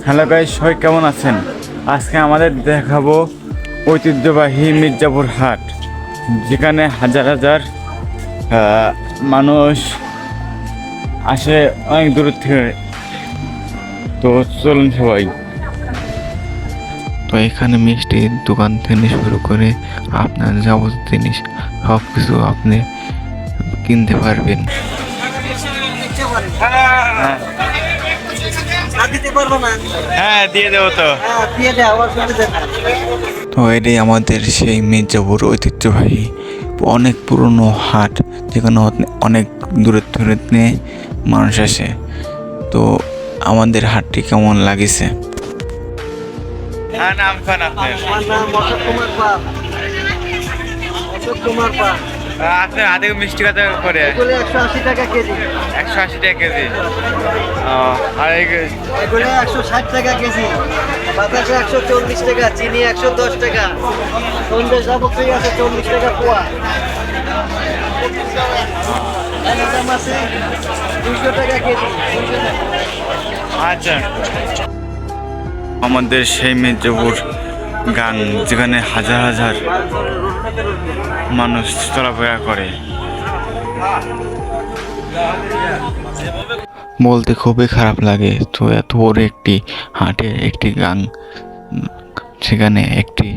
Hello guys, সবাই কেমন আছেন? আজকে আমাদের দেখাবো ঐতিহ্যবাহী মির্জাপুর হাট, যেখানে হাজার হাজার মানুষ আসে অনেক দূর থেকে। তো চলুন সবাই। তো এখানে মিষ্টির দোকান থেকে শুরু করে আপনার যাবতীয় জিনিস সব কিছু আপনি কিনতে পারবেন। হ্যাঁ, দিয়ে দেবো তো। তো এটাই আমাদের সেই মির্জাপুর ঐতিহ্যবাহী অনেক পুরনো হাট, যেখানে অনেক দূরের দূরের নিয়ে মানুষ আসে। তো আমাদের হাটটি কেমন লাগিছে? হ্যাঁ, নাম খান আপনার। আমার নাম অশোক কুমার পাল। আপনার আধে মিষ্টি কত করে? এগুলো 180 টাকা কেজি। 180 টাকা কেজি। আর এগুলো 160 টাকা কেজি। বাতাসে 140 টাকা, চিনি 110 টাকা, সন্দেশ সামগ্রী আছে 40 টাকা পোয়া। দাম আছে 200 টাকা কেজি। আচ্ছা, আমাদের সেই মির্জাপুর গান, যেখানে হাজার হাজার মানুষ চলাফেরা করে। বলতে খুবই খারাপ লাগে। তো এত বড় একটি হাটে একটি গাং, সেখানে একটি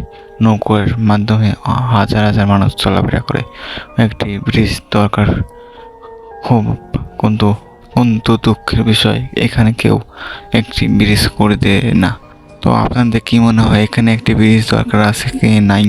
নৌকার মাধ্যমে হাজার হাজার মানুষ চলাফেরা করে। একটি ব্রিজ দরকার খুব, কিন্তু দুঃখের বিষয় এখানে কেউ একটি ব্রিজ করে দেয় না। তো আপনাদের কি মনে হয়, এখানে একটি ব্রিজ দরকার আছে কি নাই?